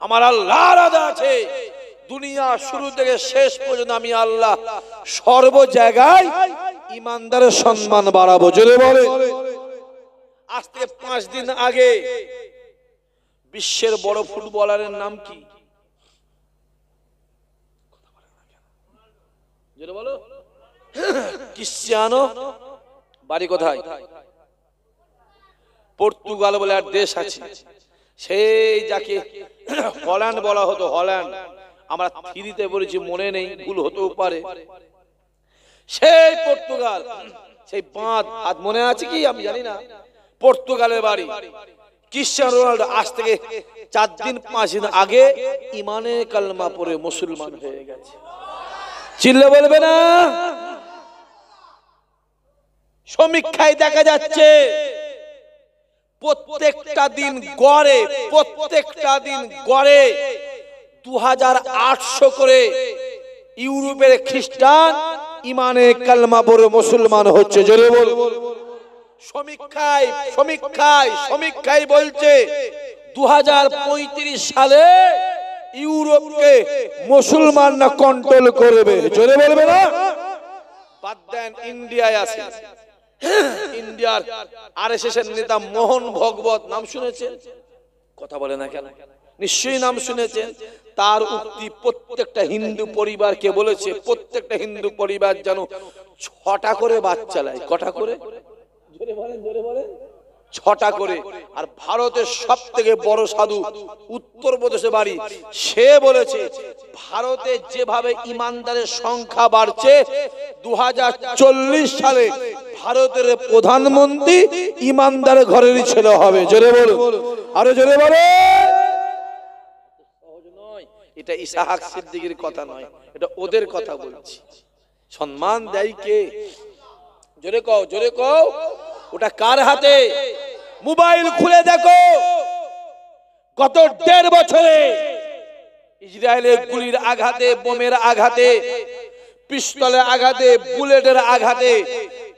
আমার আল্লাহর আদা আছে। দুনিয়া শুরু থেকে শেষ পর্যন্ত আমি আল্লাহ সর্ব জায়গায় ইমানদারের সম্মান বাড়াবো। জোরে বলে। আজ থেকে 5 দিন আগে বিশ্বের বড় ফুটবলারের নাম কি? জোরে বলো। ক্রিশ্চিয়ানো। বাড়ি কোথায়? পর্তুগাল বলে এক দেশ আছে, সেই যাকে হল্যান্ড বলা হতো। হল্যান্ড, আমরা থ্রিতে বলেছি, মনে নেই, ভুল হতেও পারে। সেই পর্তুগাল, সেই বাঁধ আজ মনে আছে কি আমি জানি না, পর্তুগালের বাড়ি। ক্রিশ্চিয়ানো রোনাল্ডো আজ থেকে 4 দিন 5 দিন আগে ইমানে কালমা পড়ে মুসলমান হয়ে গেছে। চিল্লে বলবে না? সমীক্ষায় দেখা যাচ্ছে প্রত্যেকটা দিন গড়ে 2800 করে ইউরোপের খ্রিস্টান ইমানে কালমা পড়ে মুসলমান হচ্ছে। জোরে বল। সমীক্ষায় বলছে 2035 সালে ইউরোপকে মুসলমানরা কন্ট্রোল করবে। জোরে বলবে না? বাদ দেন, ইন্ডিয়ায় আছে। ইন্ডিয়ার আরএসএস এর নেতা মোহন ভগবত, নাম শুনেছেন? কথা বলে না কেন? নিশ্চয়ই নাম শুনেছেন। তার উক্তি প্রত্যেকটা হিন্দু পরিবারকে বলেছে, প্রত্যেকটা হিন্দু পরিবার যেন 6টা করে বাচ্চা নেয়। কটা করে? জোরে বলেন, জোরে বলেন। 6টা করে। আর ভারতের সব থেকে বড় সাধু উত্তরপ্রদেশে বাড়ি, সে বলেছে ভারতে যেভাবে ইমানদারের সংখ্যা বাড়ছে, 2040 সালে ভারতের প্রধানমন্ত্রী ইমানদারের ঘরেরই ছেলে হবে। জোরে বলো, আরো জোরে বলো। সহজ নয়, এটা ইসহাক সিদ্দিকীর কথা নয়, এটা ওদের কথা বলছি। সম্মান দেয় কে? জোরে কও, জোরে কও। ওটা কার হাতে? মোবাইল খুলে দেখো, গত 1.5 বছরে ইসরায়েলের গুলির আঘাতে, বোমের আঘাতে, পিস্তলের আঘাতে, বুলেটের আঘাতে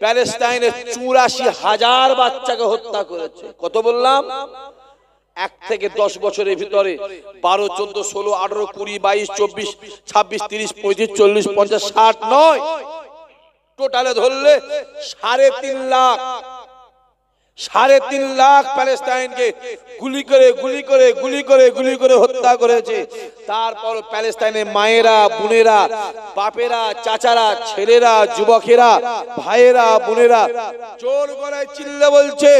প্যালেস্টাইনে 84,000 বাচ্চাকে হত্যা করেছে। কত বললাম? 1 থেকে 10 বছরের ভিতরে 12, 14, 16, 18, 20, 22, 24, 26, 30, 35, 40, 50, 60 নয়, টোটালে ধরলে 3.5 লাখ। 3.5 লাখ প্যালেস্টাইনকে গুলি করে হত্যা করেছে। তারপর প্যালেস্টাইনের মায়েরা, বোনেরা, বাপেরা, চাচারা, ছেলেরা, যুবকেরা, ভাইয়েরা, বোনেরা জোর গলায় চিল্লে বলছে,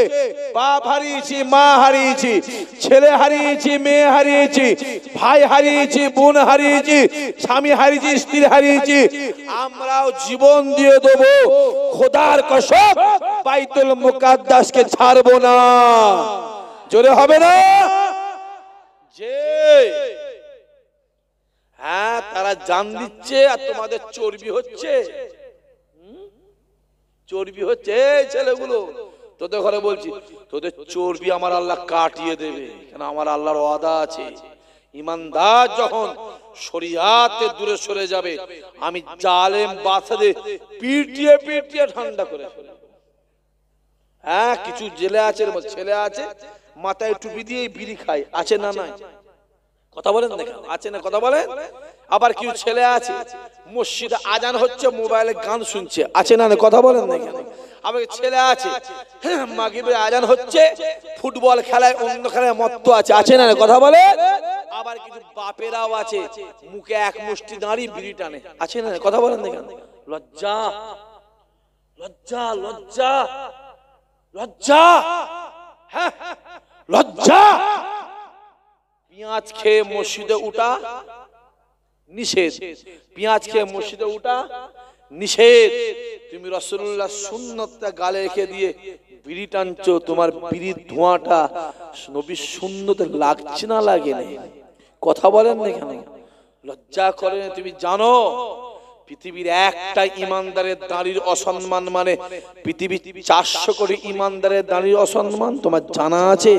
বাপ হারিয়েছি, মা হারিয়েছি, ছেলে হারিয়েছি, মেয়ে হারিয়েছি, ভাই হারিয়েছি, বোন হারিয়েছি, স্বামী হারিয়েছি, স্ত্রী হারিয়েছি, আমরাও জীবন দিয়ে দেবো, খোদার কসম বাইতুল মুকাদ্দাসকে ছাড়বো না। জোরে হবে না? যে হ্যাঁ, তারা জান দিচ্ছে আর তোমাদের চর্বি হচ্ছে। চর্বি হচ্ছে। এই ছেলেগুলো, তোদের ঘরে বলছি, তোদের চর্বি আমার আল্লাহ কাটিয়ে দেবে। কেন? আমার আল্লাহর ওয়াদা আছে, ইমানদার যখন শরিয়াতে দূরে সরে যাবে, আমি জালেম বাদশাদের পিটিয়ে ঠান্ডা করে ফেলবো। হ্যাঁ, কিছু জেলে আছে, ছেলে আছে মাথায় টুপি দিয়ে বিড়ি খায়, আছে না? নাই? কথা বলেন না কেন? আছে না? কথা বলেন। আবার কিছু ছেলে আছে মসজিদে আজান হচ্ছে, মোবাইলে গান শুনছে, আছে না? কথা বলেন না কেন? আবার ছেলে আছে মাগরিবের আজান হচ্ছে, ফুটবল খেলায়, অন্য খেলায় মত্ত আছে না? কথা বলে। আবার কিছু বাপেরাও আছে, মুখে এক মুষ্টি দাঁড়িয়ে বিড়ি টানে, আছে না? কথা বলেন না কেন? লজ্জা, লজ্জা, লজ্জা, লজ্জা, হ্যাঁ লজ্জা। পেঁয়াজ খেয়ে মসজিদে উঠা নিষেধ, পেঁয়াজ খেয়ে মসজিদে উঠা নিষেধ। তুমি রাসূলুল্লাহ সুন্নতটা গালে রেখে দিয়ে বিড়ি টানছো, তোমার বিড়ির ধোঁয়াটা নবীর সুন্নতে লাগছে না লাগে না? কথা বলেন না কেন? লজ্জা করে? তুমি জানো পৃথিবীর একটা ইমানদারের দাঁড়ির অসম্মান মানে পৃথিবীর 400 কোটি ইমানদারের দাঁড়ির অসম্মান? তোমার জানা আছে?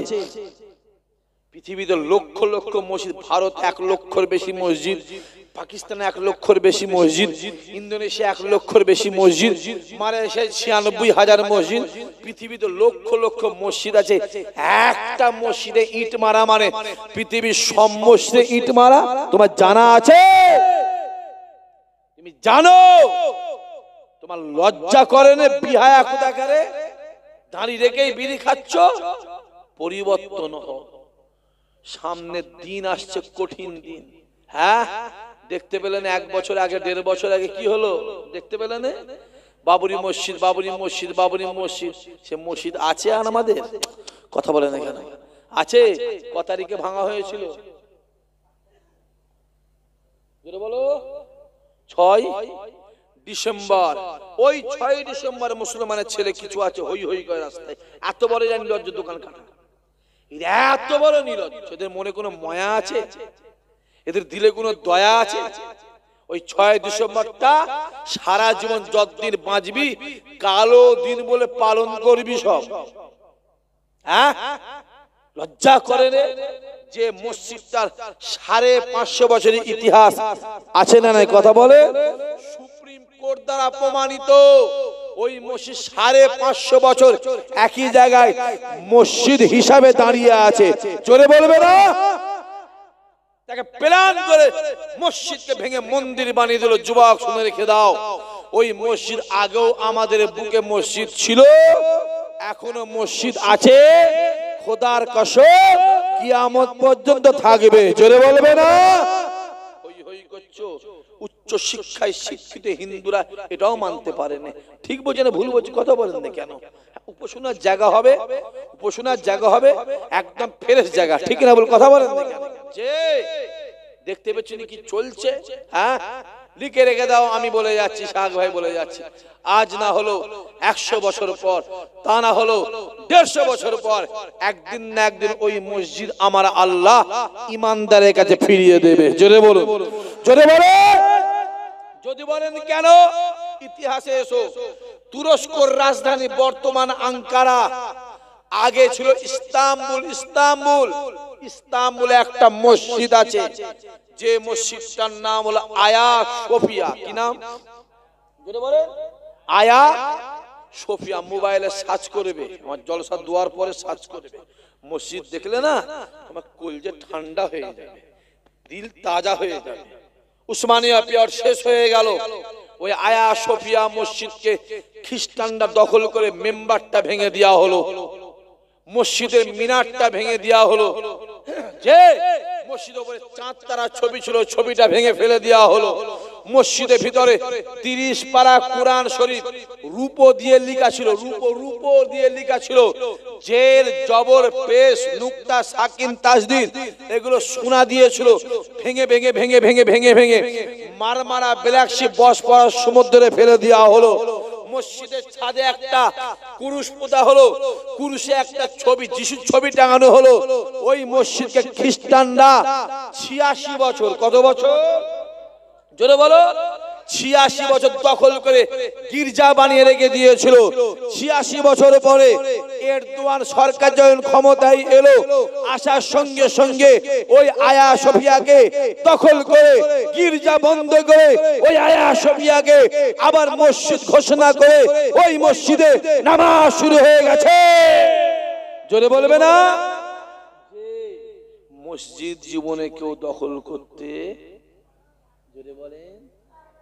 পৃথিবীতে লক্ষ লক্ষ মসজিদ, ভারত 1 লক্ষের বেশি মসজিদ, পাকিস্তানে 1 লক্ষের বেশি মসজিদ, ইন্দোনেশিয়া 1 লক্ষের বেশি মসজিদ, মালয়েশিয়ায় 96,000 মসজিদ, পৃথিবীতে লক্ষ লক্ষ মসজিদ আছে, একটা মসজিদে ইট মারা মানে পৃথিবীর সব মসজিদে ইট মারা তোমার জানা আছে? তুমি জানো? তোমার লজ্জা করে না? বিহায়া কোথাকারে দাঁড়িয়ে রেখেই বিড়ি খাচ্ছ। পরিবর্তন হোক, সামনের দিন আসছে, কঠিন দিন। হ্যাঁ, দেখতে পেলেন 1 বছর আগে 1.5 বছর আগে কি হলো দেখতে পেলেন? বাবরি মসজিদ, বাবরি মসজিদ, বাবরি মসজিদ। সে মসজিদ আছে আর আমাদের কথা বলে না কেন? আছে। ক তারিখে ভাঙা হয়েছিল বলো? 6 ডিসেম্বর। ওই 6 ডিসেম্বর মুসলমানের ছেলে কিছু আছে হই হই করে রাস্তায়, এত বড় নির্লজ্জ দোকান কাটা, এত বড় নির্লজ্জ। এদের মনে কোনো মায়া আছে? এদের দিলে কোনো দয়া আছে? ওই 6 ডিসেম্বরটা সারা জীবন যতদিন বাঁচবি কালো দিন বলে পালন করবি সব। হ্যাঁ, লজ্জা করে রে? যে মসজিদটার 550 বছরের ইতিহাস আছে না নাই কথা বলে, সুপ্রিম কোর্ট দ্বারা প্রমাণিত। ওই মসজিদ 550 বছর একই জায়গায় মসজিদ হিসাবে দাঁড়িয়ে আছে। জোরে বলবে না? তাকে প্ল্যান করে মসজিদকে ভেঙে মন্দির বানিয়ে দিল। যুবক শুনে রেখে দাও, ওই মসজিদ আগেও আমাদের বুকে মসজিদ ছিল, এখনো মসজিদ আছে। খোদার কসম কিয়ামত পর্যন্ত থাকবে। জোরে বলবে না? হই হই করছো। উচ্চ শিক্ষায় শিক্ষিত হিন্দুরা এটাও মানতে পারে না। ঠিক বোঝে না ভুল বোঝে? কথা বলেন না কেন? উপাসনার জায়গা হবে, উপাসনার জায়গা হবে একদম ফ্রেশ জায়গা। ঠিক না বল? কথা বলেন না কেন? যে দেখতে পেছেন কি চলছে? হ্যাঁ, লিখে রেখে দাও। আমি বলে যাচ্ছি, শাহ ভাই বলে যাচ্ছি, আজ না হলো 100 বছর পর, তা না হলো 150 বছর পর, একদিন না একদিন ওই মসজিদ আমার আল্লাহ ইমানদারের কাছে ফিরিয়ে দেবে। জোরে বলো, জোরে বলো। যদি বলেন কেন, ইতিহাসে এসো। তুরস্কর রাজধানী বর্তমান আঙ্কারা, আগে ছিল ইস্তাম্বুল। ইস্তাম্বুল, ইস্তাম্বুলে একটা মসজিদ আছে, যে মসজিদটার নাম হলো আয়া সোফিয়া। কি নাম? আয়া সোফিয়া। মোবাইলে সার্চ করবে, আমার জলসা দুয়ার পরে সার্চ করবে, মসজিদ দেখলে না তোমার কলজে ঠান্ডা হয়ে যাবে, দিল তাজা হয়ে যাবে। উসমানিয়া পিরিয়ড শেষ হয়ে গেল, ওই আয়া সোফিয়া মসজিদকে খ্রিস্টানরা দখল করে মেম্বারটা ভেঙে দেওয়া হলো, মসজিদের মিনারটা ভেঙে দেওয়া হলো। যে মসজিদের উপরে চাঁদ তারা ছবি ছিল, ছবিটা ভেঙে ফেলে দেওয়া হলো। মসজিদের ভিতরে 30 পারা কোরআন শরীফ রূপো দিয়ে লেখা ছিল, রূপো দিয়ে লেখা ছিল। জের জবর পেশ নুক্তা সাকিন তাজদীদ এগুলো সোনা দিয়েছিল। ভেঙে ভেঙে ভেঙে ভেঙে ভেঙে ভেঙে মারমারা ব্ল্যাক সি বসফরাস সমুদ্রে ফেলে দেওয়া হলো। মসজিদের ছাদে একটা কুরুশ পোতা হলো, কুরুশে একটা ছবি, যিশুর ছবি টাঙানো হলো। ওই মসজিদকে খ্রিস্টানরা 86 বছর, কত বছর জোরে বলো, 86 বছর দখল করে গির্জা বানিয়ে রেখে দিয়েছিল। 86 বছর পরে এরদোয়ান সরকার যখন ক্ষমতায় এলো, আসার সঙ্গে সঙ্গে ওই আয়া সোফিয়াকে দখল করে গির্জা বন্ধ করে ওই আয়া সোফিয়াকে আবার মসজিদ ঘোষণা করে ওই মসজিদে নামাজ শুরু হয়ে গেছে। জোরে বলবে না? মসজিদ জীবনে কেউ দখল করতে জোরে বলেন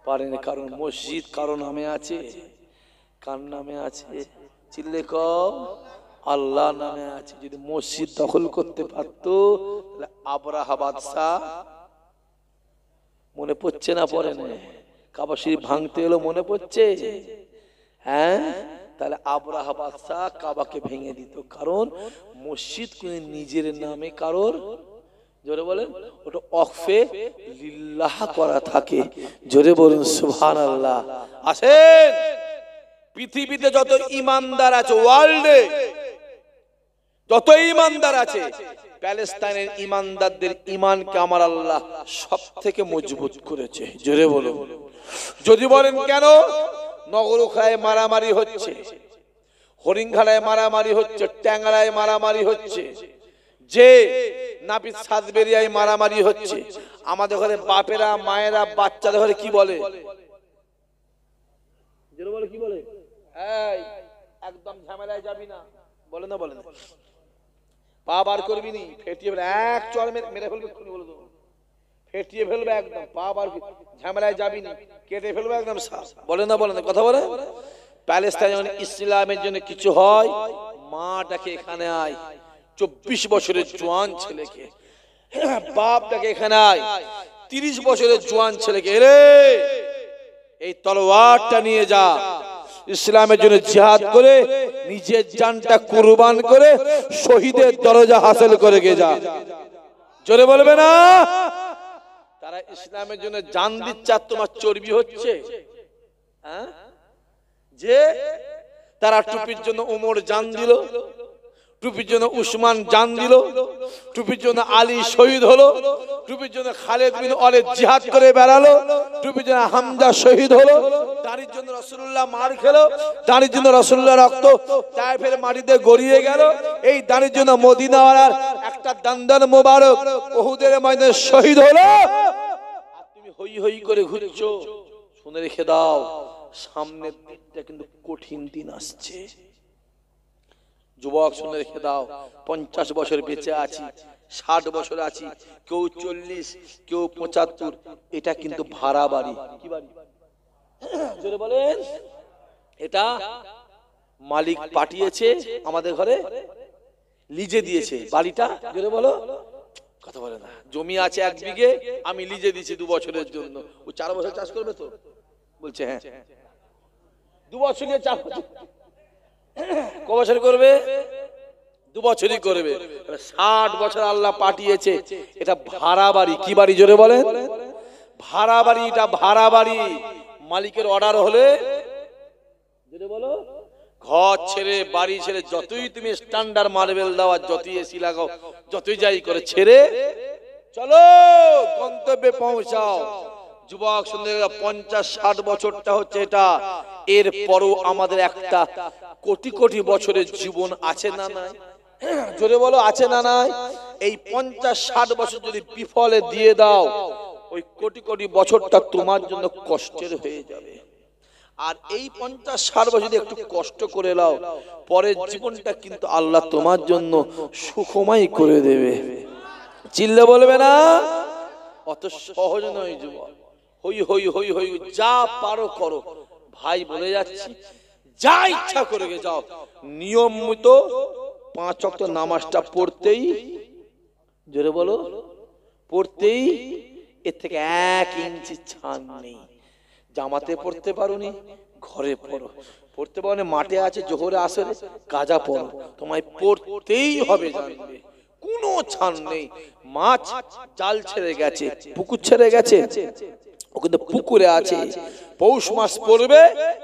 পারেন, কারণ মসজিদ কারো নামে আছে। কার নামে আছে? চিল্লে কও, আল্লাহ নামে আছে। যদি মসজিদ দখল করতে পারতো তাহলে আবরাহা বাদশাহ, মনে পড়ছে না? পরে না কাবা শরীফ ভাঙতে এলো, মনে পড়ছে? হ্যাঁ, তাহলে আবরাহা বাদশাহ কাবাকে ভেঙে দিত, কারণ মসজিদ কোন নিজের নামে কারোর, জোরে বলেন, ওটা ওয়াকফে লিল্লাহ করা থাকে। জোরে বলুন সুবহানাল্লাহ। আসেন, পৃথিবীতে যত ইমানদার আছে, ওয়ার্ল্ডে যত ইমানদার আছে, প্যালেস্তাইনের ইমানদারদের ইমানকে আমার আল্লাহ সব থেকে মজবুত করেছে। জোরে বলুন। যদি বলেন কেন, নগরখায় মারামারি হচ্ছে, হরিণঘাটায় মারামারি হচ্ছে, ট্যাংরায় মারামারি হচ্ছে, যে নাপিত সাতবেরিয়ায় মারামারি হচ্ছে, আমাদের ঘরে বাপেরা মায়েরা বাচ্চাদের ঘরে কি বলে? কি বলে? একদম ঝামেলায় যাবি না, বলে না, বলে না, পা বার করবি নি, ফেটিয়ে ফেলে এক চর মেরে ফেলবে, বলে দেবো, ফেটিয়ে ফেলবে একদম, পা বার ঝামেলায় যাবি না, কেটে ফেলবে একদম, বলে না, বলে না, কথা বলে। প্যালেস্টাইন যখন ইসলামের জন্য কিছু হয়, মাটাকে এখানে আয়, 24 বছরের জোয়ান ছেলেকে, বাপটাকে এখানে আয়, 30 বছরের জোয়ান ছেলেকে, রে এই তলোয়ারটা নিয়ে যা, ইসলামের জন্য জিহাদ করে নিজের জানটা কুরবান করে শহীদের দরজা হাসিল করে গে যা। জোরে বলবে না? তারা ইসলামের জন্য জান দিচ্ছে, আর তোমার চর্বি হচ্ছে। হ্যাঁ, যে তারা টুপির জন্য ওমর জান দিল, টুপির জন্য উসমান জান দিল, টুপির জন্য আলী শহীদ হলো, টুপির জন্য খালেদ বিন ওয়ালিদ জিহাদ করে বেড়ালো, টুপির জন্য হামজা শহীদ হলো, দাড়ির জন্য রাসূলুল্লাহ মার খেলো, দাড়ির জন্য রাসূলুল্লাহ রক্ত তায়েফের মাটিতে গড়িয়ে গেল, এই দাড়ির জন্য মদিনাওয়ালার একটা দান্দান মোবারক উহুদের ময়দানে শহীদ হলো, আর তুমি হই হই করে ঘুরছো। শুনে রেখে দাও, সামনের দিনটা কিন্তু কঠিন দিন আসছে। যুবক শুনে রেখে দাও, 50 বছর বেঁচে আছি, 60 বছর আছি, কেউ 40, কেউ 75, এটা কিন্তু ভাড়া বাড়ি। কি বাড়ি? জোরে বলেন। এটা মালিক পাঠিয়েছে আমাদের ঘরে, লিজে দিয়েছে বাড়িটা। জোরে বলো, কথা বলে না। জমি আছে 1 বিঘে, আমি লিজে দিয়েছি 2 বছরের জন্য। ও 4 বছর চাষ করবে তো? বলছে হ্যাঁ। 2 বছর নিয়ে 4 বছর, ক বছর করবে? 2 বছরই করবে। 60 বছর আল্লাহ পাঠিয়েছে, এটা ভাড়া বাড়ি। কি বাড়ি? জোরে বলেন। ভাড়া বাড়ি, এটা ভাড়া বাড়ি। মালিকের অর্ডার হলে, জোরে বলো, ঘর ছেড়ে বাড়ি ছেড়ে, যতই তুমি স্ট্যান্ডার্ড মার্বেল দাও, যতই এসি লাগাও, যতই যাই করে, ছেড়ে চলো গন্তব্যে পৌঁছাও। যুবক শুনতে 50-60 বছরটা হচ্ছে এটা। এর পরও আমাদের একটা কোটি কোটি বছরের জীবন আছে না নাই? জোরে বলো, আছে না নাই? এই 50-60 বছর যদি বিফলে দিয়ে দাও, ওই কোটি কোটি বছরটা তোমার জন্য কষ্টের হয়ে যাবে। আর এই 50-60 বছর যদি একটু কষ্ট করে নাও, পরের জীবনটা কিন্তু আল্লাহ তোমার জন্য সুখময় করে দেবে। চিল্লে বলবে না? অত সহজ নয় যুবক। হই হই হই হই, যা পারো করো। ভাই বলে যাচ্ছি, যা ইচ্ছা করে যাও, নিয়মিত 5 ওয়াক্ত নামাজটা পড়তেই, জোরে বলো, পড়তেই, এর থেকে 1 ইঞ্চি ছাড় নেই। জামাতে পড়তে পারোনি, ঘরে পড়ো। পড়তে পারো না, মাঠে আছে, জোহরে আসরে কাজা পড়ো, তোমায় পড়তেই হবে, জানবে কোনো ছাড় নেই। মাছ জাল ছেড়ে গেছে, পুকুর ছেড়ে গেছে, ও কিন্তু পুকুরে আছে। পৌষ মাস পড়বে,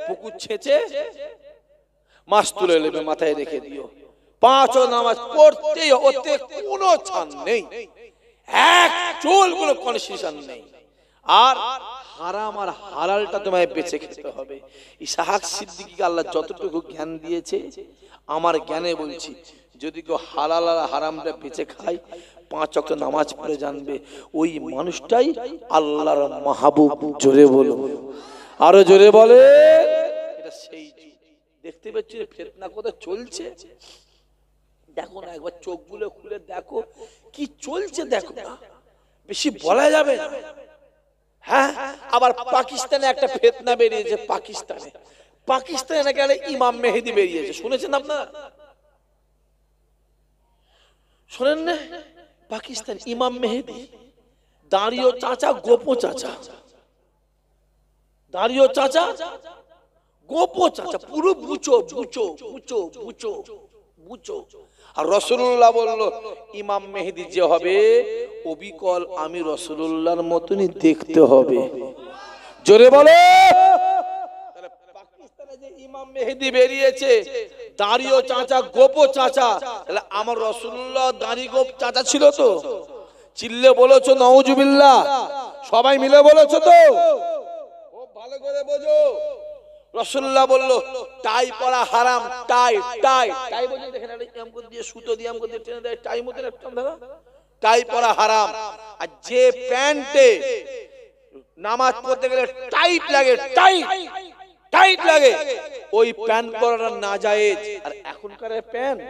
পুকুর ছেঁচে মাছ তুলে নেবে, মাথায় রেখে দিও। 5 ওয়াক্ত নামাজ পড়তেই, ওতে কোনো ছাড় নেই, এক চুল কোনো কনসেশন নেই। আর হারাম আর হালালটা তোমায় বেঁচে খেতে হবে। ইসহাক সিদ্দিকীকে আল্লাহ যতটুকু জ্ঞান দিয়েছে, আমার জ্ঞানে বলছি, যদি কেউ হালাল আর হারামটা বেঁচে খায়, 5 ওয়াক্ত নামাজ পড়ে, জানবে ওই মানুষটাই আল্লাহর মাহবুব। জোরে বলো, আরো জোরে বলে। এটা সেই দেখতে পাচ্ছি ফিতনা কোথায় চলছে, দেখো না, একবার চোখগুলো খুলে দেখো কি চলছে, দেখো না, বেশি বলা যাবে না। হ্যাঁ, আবার পাকিস্তানে একটা ফিতনা বেরিয়েছে। পাকিস্তানে নাকি ইমাম মেহেদী বেরিয়েছে, শুনেছেন আপনারা? শোনেন না? পাকিস্তান ইমাম মেহেদী, দাঁড়িয়ে চাচা, গোপো চাচা, দাঁড়িয়ে চাচা, গোপো চাচা, পুরো বুচো বুচো বুচো বুচো বুচো। আর রাসূলুল্লাহ বলল, ইমাম মেহেদী যে হবে, অবিকল আমি রাসূলুল্লাহর মতনই দেখতে হবে। জোরে বলো। পাকিস্তানে যে ইমাম মেহেদী বেরিয়েছে, দাঁড়িয়ে চাচা, গোপো চাচা, তাহলে আমার রাসূলুল্লাহ দাঁড়ি গোপ চাচা ছিল তো? চিল্লে বলেছো নাউজুবিল্লাহ? সবাই মিলে বলেছো তো? খুব ভালো করে বোঝো। রাসূলুল্লাহ বলল, টাই পরা হারাম। টাই টাই টাই বলে দেখেন, এরকম করে দিয়ে সুতো দিয়ে আমকে দিয়ে টেনে দেয়, টাই মধ্যে একটা ধরা, টাই পরা হারাম। আর যে প্যান্টে নামাজ পড়তে গেলে টাইট লাগে, টাইট টাইট লাগে, ওই প্যান্ট পরাটা নাজায়েজ। আর এখনকার প্যান্ট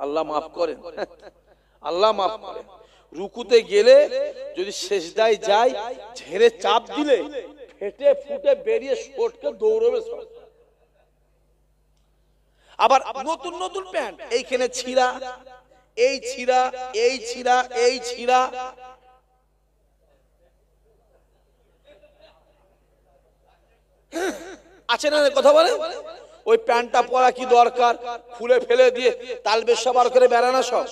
আল্লাহ মাফ করেন, আল্লাহ মাফ করেন, রুকুতে গেলে যদি সেজদায় যায় ঝেড়ে চাপ দিলে ফেটে ফুটে বেরিয়ে শর্টকে দৌড়বে সব। আবার নতুন নতুন প্যান্ট, এইখানে ছিঁড়া, এই ছিঁড়া, এই ছিঁড়া, এই ছিঁড়া। আছে না কথা বলে? ওই প্যান্টটা পরা কি দরকার? খুলে ফেলে দিয়ে তালবে সবার করে বেড়ানো সব।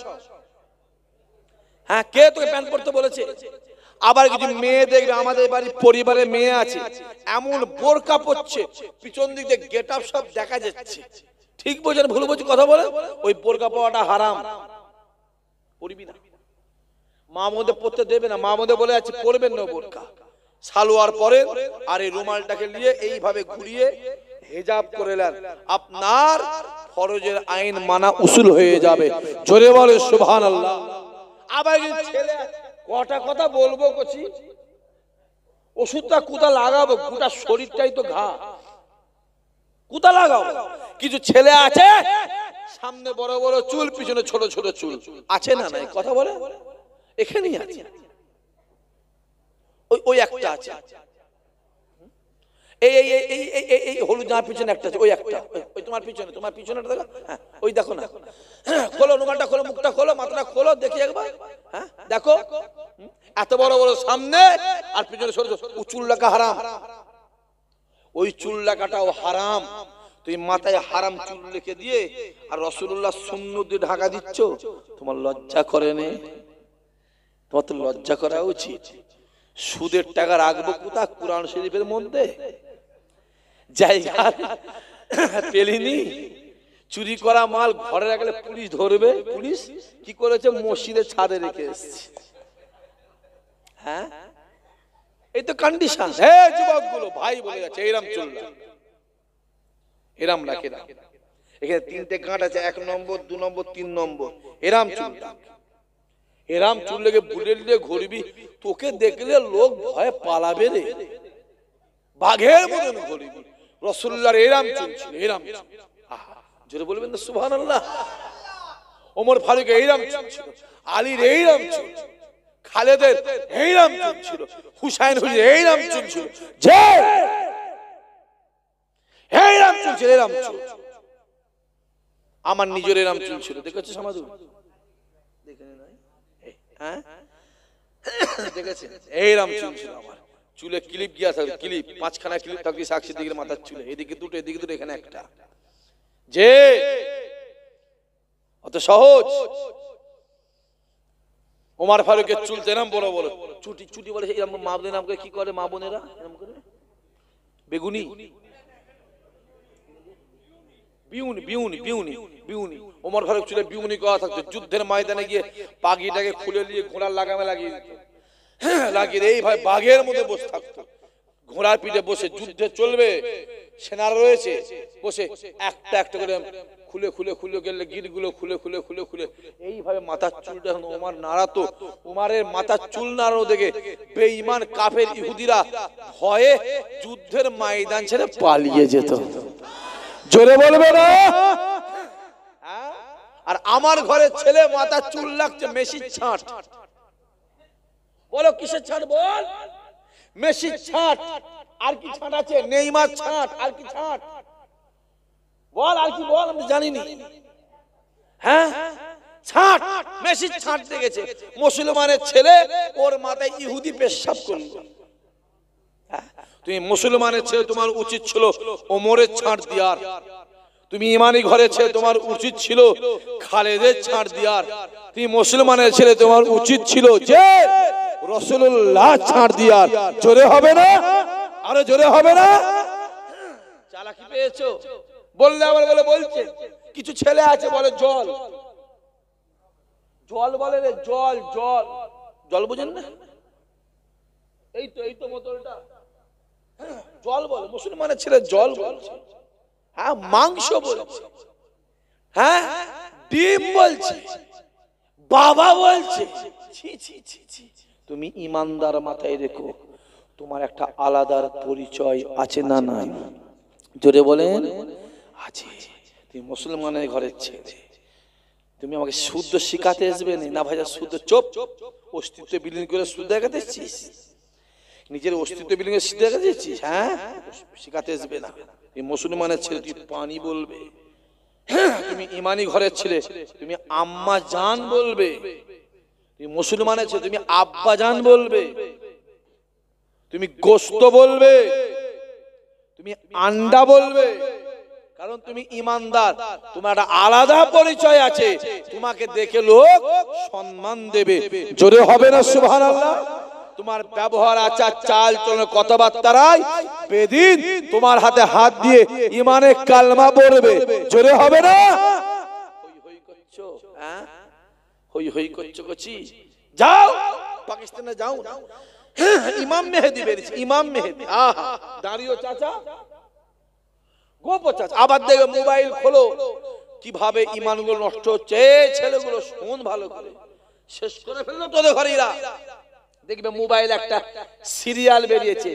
হ্যাঁ, কে তোকে প্যান্ট পরতে বলেছে? আবার কিছু মেয়ে দেখবে, আমাদের বাড়ির পরিবারে মেয়ে আছে, এমন বোরকা পরছে পিছন দিক দিয়ে গেট আপ সব দেখা যাচ্ছে। ঠিক বোঝেন ভুল বোঝে কথা বলে? ওই বোরকা পরাটা হারাম, পরবি না। মা মধ্যে পড়তে দেবে না, মা মধ্যে বলে আছে পরবেন না বোরকা। সালোয়ার পরেন আর এই রুমালটাকে নিয়ে এইভাবে ঘুরিয়ে হিজাব করে নেন, আপনার ফরজের আইন মানা উসুল হয়ে যাবে। জোরে বলে সুবহানাল্লাহ। আবার ছেলে কটা কথা বলবো কচি, ওষুধটা কোথা লাগাবো? গোটা শরীরটাই তো ঘা, কোথা লাগাবো? কিছু ছেলে আছে সামনে বড় বড় চুল, পিছনে ছোট ছোট চুল, আছে না? নাই কথা বলে? এখানেই আছে, ওই একটা আছে, এই এই এই এই এই হলুদ জামার পিছনে একটা আছে, ওই একটা, ওই তোমার পিছনে, তোমার পিছনে দেখো, হ্যাঁ ওই দেখো না। খোলো রুমালটা, খোলো মুখটা, খোলো মাথাটা খোলো, দেখি একবার। হ্যাঁ দেখো, এত বড় বড় সামনে আর পিছনে ছোট ছোট। চুল রাখা হারাম, ওই চুল রাখাটাও হারাম। তুই মাথায় হারাম চুল রেখে দিয়ে আর রাসূলুল্লাহ সুন্নত দিয়ে ঢাকা দিচ্ছ, তোমার লজ্জা করে নে? তোমার তো লজ্জা করা উচিত। সুদের টাকা রাখবো কোথা? কুরআন শরীফের মধ্যে জায়গা পেলিনি। চুরি করা মাল ঘরে রাখলে পুলিশ ধরবে। পুলিশ কি করেছে? মসজিদের ছাদে রেখে এসেছে। হ্যাঁ, এই তো কন্ডিশন। হে যুবক গুলো, ভাই বলে যাচ্ছে এরম চুল এরাম রাখে না। এখানে তিনটে গাঁট আছে, 1 নম্বর 2 নম্বর 3 নম্বর, এরাম চুল। এরাম চুল লেগে বুলেট দিয়ে ঘুরবি, তোকে দেখলে লোক ভয়ে পালাবে রে, বাঘের মতন ঘুরবি। রাসূলুল্লাহর এরাম চুল ছিল, এরাম চুল। জোরে বলবেন না সুবহানাল্লাহ। ওমর ফারুকের এইরাম চুল ছিল, আলীর এইরাম চুল, খালেদের এইরাম চুল ছিল, হুসাইন হুজুরের এইরাম চুল ছিল, যে এইরাম চুল ছিল, এইরাম চুল। আমার নিজের এরাম চুল ছিল, দেখেছো সমাজু? দেখেন নাই? হ্যাঁ দেখেছেন? এইরাম চুল ছিল আমার। চুলে ক্লিপ গিয়া থাকবে, ক্লিপ 5খানা ক্লিপ থাকবে সাক্ষী দিকের মাথার চুলে, এদিকে দুটো, এদিকে দুটো, এখানে একটা। যে অত সহজ। ওমর ফারুকের চুল এরম বড় বড়, চুটি চুটি বলে এরম। মা বোনের নাম করে কি করে? মা বোনেরা এরম করে বেগুনি, বিউনি, বিউনি, বিউনি, বিউনি। ওমর ফারুক চুলে বিউনি করা থাকতো। যুদ্ধের ময়দানে গিয়ে পাগড়িটাকে খুলে নিয়ে ঘোড়ার লাগামে লাগিয়ে দিত, লাগিয়ে এই ভাই বাঘের মধ্যে বসে থাকতো। ঘোড়ার পিঠে বসে যুদ্ধে চলবে, সেনারা রয়েছে, বসে একটা একটা করে খুলে খুলে খুলে গেলে গিরগুলো খুলে খুলে খুলে খুলে এইভাবে মাথার চুলটা ওমর নাড়াতো। ওমরের মাথার চুল নাড়ানো দেখে বেঈমান কাফের ইহুদিরা ভয়ে যুদ্ধের ময়দান ছেড়ে পালিয়ে যেত। জোরে বলবে না? আর আমার ঘরে ছেলে মাথার চুল লাগছে মেশির ছাঁট। বলো কিসের ছাঁট? বল। মেশির ছাঁট। আর কি ছাঁট আছে? নেইমার ছাঁট। আর কি ছাঁট? বল, আর কি বল? আমি জানি না। হ্যাঁ, ছাঁট, মেশির ছাঁট দেখেছে। মুসলমানের ছেলে, ওর মাথায় ইহুদি পেশাব করলো। তুমি মুসলমানের ছেলে, তোমার উচিত ছিল ওমরের ছাঁট দিয়ার। তুমি ইমানি ঘরে ছেলে, তোমার উচিত ছিল খালেদের ছাঁট দিয়ার। তুমি মুসলমানের ছেলে, তোমার উচিত ছিল যে রাসূলুল্লাহ ছাঁট দিয়ার। জোরে হবে না? আরে জোরে হবে না? চালাকি পেয়েছো? বললে আবার বলে বলছে। কিছু ছেলে আছে বলে জল, জল বলে রে, জল জল। জল বুঝেন না? এই তো বোতলটা জল বলে। মুসলমানের ছেলে জল বলছে। হ্যাঁ, মাংস বলছে। হ্যাঁ, ডিম বলছে, বাবা বলছে। ছি ছি ছি ছি। তুমি ইমানদার মাথায় রেখো, তোমার একটা আলাদার পরিচয় আছে না নাই? জোরে বলেন আছে। তুমি মুসলমানের ঘরের ছেলে, তুমি আমাকে শুদ্ধ শিখাতে আসবে না ভাইয়া? শুদ্ধ চোপ অস্তিত্ব বিলীন করে শুদ্ধ দেখাতে এসেছিস? নিজের অস্তিত্ব বিলীন করে সিদ্ধ দেখাতে এসেছিস? হ্যাঁ, শিখাতে আসবে না। তুমি মুসলমানের ছেলে, তুই পানি বলবে। তুমি ইমানি ঘরের ছেলে, তুমি আম্মা জান বলবে। তুমি মুসলমানের ছেলে, তুমি আব্বা জান বলবে। তুমি গোশত বলবে, তুমি আন্ডা বলবে, কারণ তুমি ইমানদার। তোমার একটা আলাদা পরিচয় আছে, তোমাকে দেখে লোক সম্মান দেবে। জোরে হবে না সুবহানাল্লাহ? তোমার ব্যবহার, আচার, চাল চলন, কথাবার্তায় বেদিন তোমার হাতে হাত দিয়ে ইমানে কালমা পড়বে। জোরে হবে না? হই হই করছো, হ্যাঁ হই হই করছো কচি। যাও পাকিস্তানে যাও, ইমাম মেহেদি বেরিয়েছে, ইমাম মেহেদি। আহা, দাঁড়িয়ে চাচা, গোপ চাচা। আবার দেখবে মোবাইল খোলো কিভাবে ইমানগুলো নষ্ট হচ্ছে। ছেলেগুলো শোন ভালো করে, শেষ করে ফেললো তোদের ঘরেরা। দেখবে মোবাইল একটা সিরিয়াল বেরিয়েছে,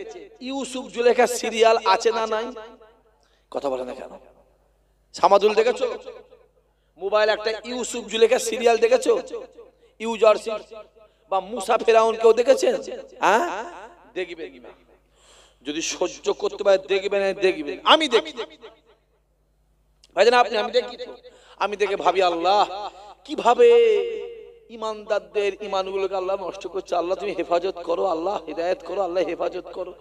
ইউসুফ জুলেখা সিরিয়াল আছে না নাই? কথা বলে না কেন? সামাদুল দেখেছো? মোবাইল একটা ইউসুফ জুলেখা সিরিয়াল দেখেছো? ইউজারশিপ বা মুসা ফেরাউন কেউ দেখেছেন? হ্যাঁ, দেখবেন না। যদি সহ্য করতে পারে দেখবেন, দেখবেন। আমি দেখি ভাইজান, আপনি? আমি দেখি, আমি দেখে ভাবি আল্লাহ কিভাবে ইমানদারদের ইমানগুলোকে আল্লাহ নষ্ট করছে। আল্লাহ তুমি হেফাজত করো, আল্লাহ হিদায়াত করো, আল্লাহ হেফাজত করো।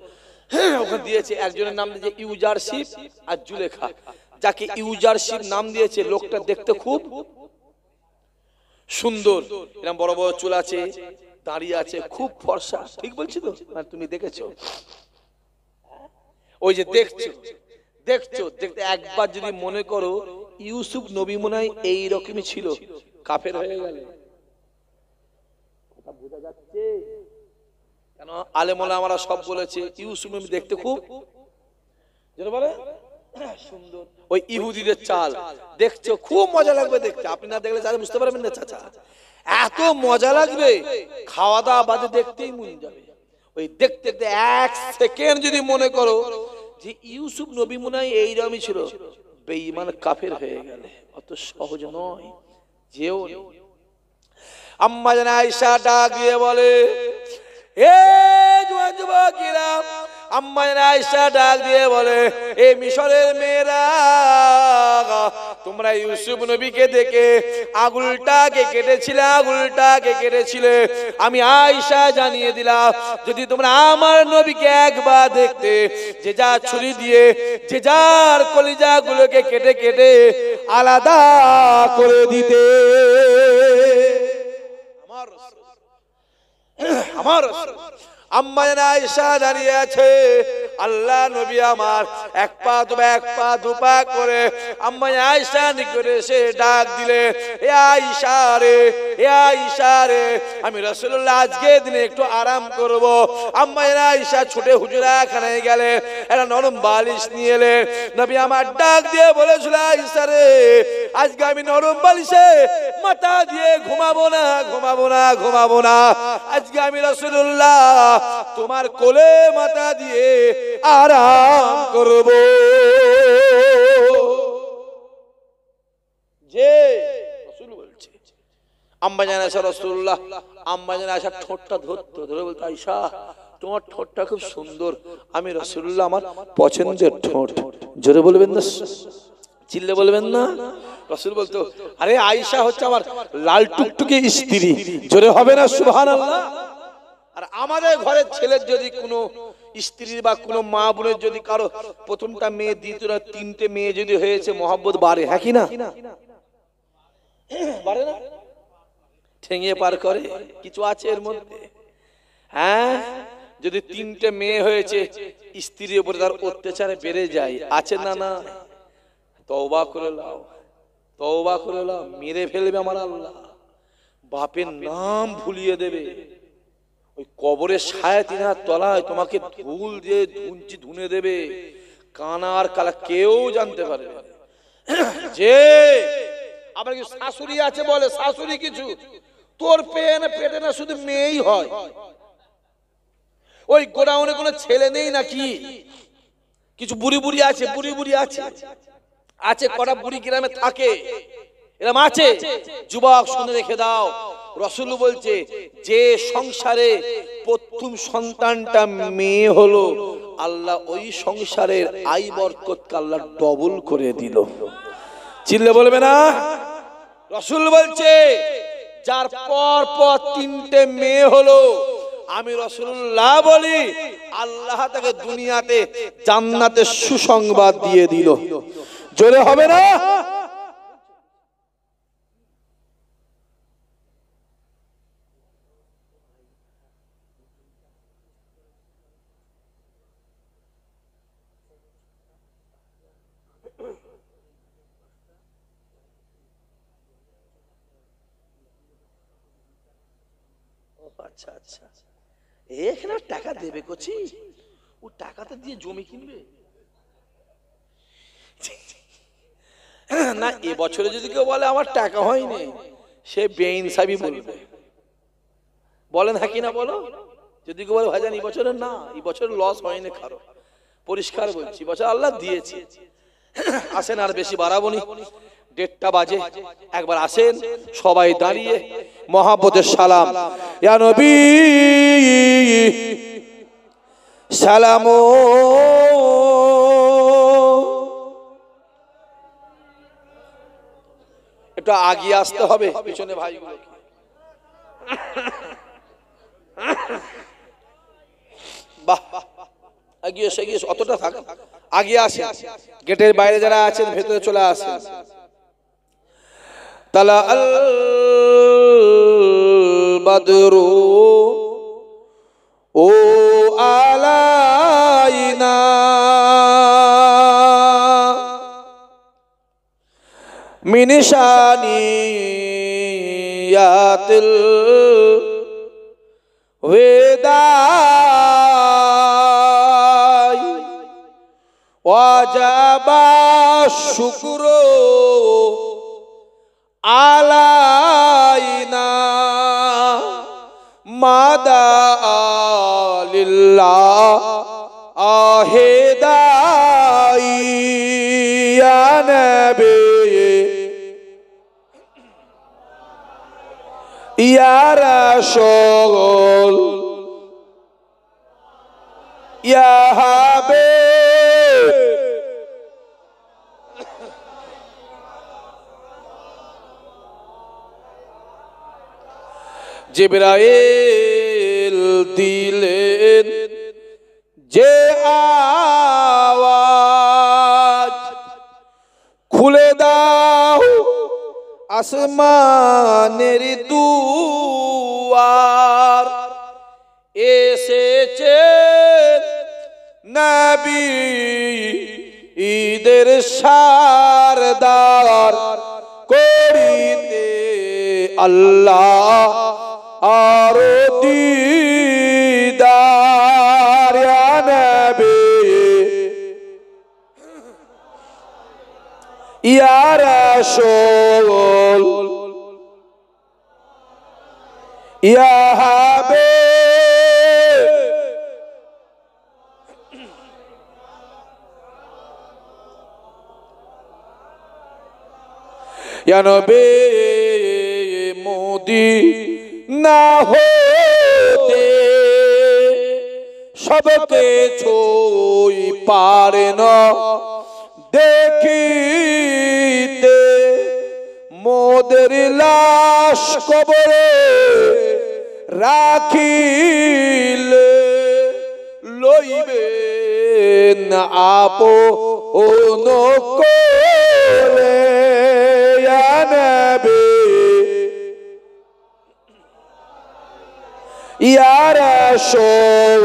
ওখানে দিয়েছে একজনের নাম দিয়েছে ইউজারশিপ আর জুলেখা। যাকে ইউজারশিপ নাম দিয়েছে, লোকটা দেখতে খুব সুন্দর, এরকম বড় বড় চুল আছে, দাঁড়িয়ে আছে, খুব ফর্সা। ঠিক বলছি তো? তুমি দেখেছো? ওই যে দেখছো দেখছো দেখতে একবার যদি মনে করো ইউসুফ নবী মনে হয় এইরকমই ছিল, কাফের হয়ে গেলে। কথা বোঝা যাচ্ছে? কেন আলেম ওলামারা সব বলেছে ইউসুফ নবী দেখতে খুব যেন বলে সুন্দর। ওই ইহুদিদের চাল দেখছো, খুব মজা লাগবে দেখতে। আপনি না দেখলে চাচা বুঝতে পারবেন না। চাচা এত মজা লাগবে, খাওয়া দাওয়া বাদে দেখতেই মন যাবে। ওই দেখতে দেখতে এক সেকেন্ড যদি মনে করো যে ইউসুফ নবী মনে হয় এইরকমই ছিল, বেঈমান কাফের হয়ে গেলে। অত সহজ নয়। যেও আম্মা জান আয়েশা ডাক দিয়ে বলে, এ যুবকেরা, আম্মা জান আয়েশা ডাক দিয়ে বলে, এই মিশরের মেয়েরা, তোমরা ইউসুফ নবীকে দেখে আঙুলটাকে কেটেছিলে, আঙুলটাকে কেটেছিলে। আমি আয়েশা জানিয়ে দিলাম, যদি তোমরা আমার নবীকে একবার দেখতে, যে যা ছুরি দিয়ে যে যার কলিজাগুলোকে কেটে কেটে আলাদা করে দিতে। আমার আম্মা জান আয়েশা দাঁড়িয়ে আছে, আল্লাহ নবী আমার এক পা দু পা করে আম্মা জান আয়েশা নিকটে এসে ডাক দিলে, এ আয়েশা রে, এ আয়েশা রে, আমি রাসূলুল্লাহ আজকে দিনে একটু আরাম করব। আম্মা জান আয়েশা ছুটে হুজরাখানায় গেলে, একটা নরম বালিশ নিয়ে এলে। নবী আমার ডাক দিয়ে বলেছিল, আয়েশা রে, আজকে আমি নরম বালিশে মাথা দিয়ে ঘুমাবো না, ঘুমাবো না, ঘুমাবো না। আজকে আমি রাসূলুল্লাহ তোমার কোলে মাথা দিয়ে আরাম করব। যে রাসূল বলছে, আম্মা জান আয়েশা রাসূলুল্লাহ, আম্মা জান আয়েশা ঠোঁটটা ধরতো, ধরে বলতো, আয়েশা তোমার ঠোঁটটা খুব সুন্দর, আমি রাসূলুল্লাহ আমার পছন্দের ঠোঁট। জোরে বলবেন না, চিল্লে বলবেন না। রাসূল বলতো, আরে আয়েশা হচ্ছে আমার লাল টুকটুকে স্ত্রী। জোরে হবে না সুবহানাল্লাহ? আর আমাদের ঘরের ছেলের যদি কোনো স্ত্রী বা কোনো মা বোনের যদি কারো প্রথমটা মেয়ে, দ্বিতীয়টা, তিনটে মেয়ে যদি হয়েছে, মহব্বত বাড়ে। হ্যাঁ কি না? বাড়ে না? ঠেঙিয়ে পার করে কিছু আছে এর মধ্যে। হ্যাঁ, যদি তিনটে মেয়ে হয়েছে, স্ত্রীর উপরে তার অত্যাচারে বেড়ে যায়। আছে না? না, তওবা করে নাও, তওবা করে নাও। মেরে ফেলবে আমার আল্লাহ, বাপের নাম ভুলিয়ে দেবে। ওই কবরের সায়াতিনার তলায় তোমাকে ধুল দিয়ে ধুনে দেবে, কানা আর কালা কেউ জানতে পারবে। যে আবার কি শাশুড়ি আছে বলে, শাশুড়ি কিছু তোর পেটে না শুধু মেয়েই হয়। ওই গোডাউনে কোনো ছেলে নেই নাকি? কিছু বুড়ি বুড়ি আছে, বুড়ি বুড়ি আছে, আছে কটা বুড়ি গ্রামে থাকে, এরকম আছে। যুবক শুনে রেখে দাও, রাসূল বলছে যে সংসারে প্রথম সন্তানটা মেয়ে হলো, আল্লাহ ওই সংসারের আয় বরকতকে আল্লাহ ডবল করে দিল। চিল্লে বলবে না? রাসূল বলছে যার পর পর তিনটে মেয়ে হলো, আমি রাসূলুল্লাহ বলি আল্লাহ তাকে দুনিয়াতে জান্নাতের সুসংবাদ দিয়ে দিল। জোরে হবে না? আচ্ছা আচ্ছা, এখানে টাকা দেবে কচি, ও টাকাতে দিয়ে জমি কিনবে না। এবছরে যদি কেউ বলে আমার টাকা হয়নি, সে বেইনসাফি বলবে। বলেন হ্যাঁ কি না বলো? যদি কেউ বলে ভাইজান এই বছরে না, এই বছর লস হয়নি কারো, পরিষ্কার বলছি বছর আল্লাহ দিয়েছে। আসেন, আর বেশি বাড়াবো নি, 1:30 বাজে, একবার আসেন সবাই দাঁড়িয়ে মহাব্বতের সালাম। ইয়া নবী সালামো, একটু আগিয়ে আসতে হবে পিছনে ভাইগুলো। বাহ, আগিয়ে এসে গিয়ে অতটা থাক, আগিয়ে আসে, গেটের বাইরে যারা আছেন ভেতরে চলে আসেন। তালা আল বদরু ও আলাইনা মিন শানিয়াতিল ওয়াদাই ওয়াজাবা শুকরু আলাইনা মাদা লিল্লাহ আহেদাই ইয়া নবী ইয়া রাসূল ইয়া হাবিব জিবরাইল দিলেন যে আওয়াজ, খুলে দাও আসমানের দুয়ার, এসেছে নবী ঈদের সারদার, করিতে আল্লাহ আর দিদার। ইয়া নবী ইয়া রাসূল ইয়া হাবিব ইয়া নবী মদিনা হতে সবকে ছুঁই পারে না দেখিতে, মোদের লাশ কবরে রাখিলে লইবেন আপন কোলে। ইয়া নবী ইয়া রাসূল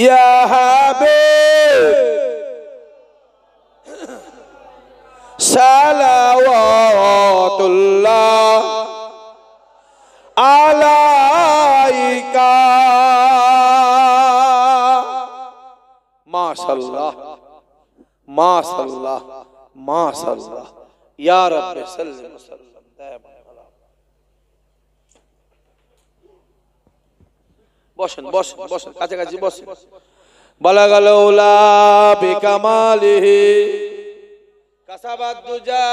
ইয়া হাবিব সালাওয়াতুল্লাহ আলাইকা। মাশাআল্লাহ মাশাআল্লাহ মাশাআল্লাহ, ইয়া রাব্বি সাল্লি ওয়া সাল্লাম। বসেন বসেন বসেন, কাছাকাছি বসেন। বলা গেল উলা বিকামালিহি কাসাবাদ দুজা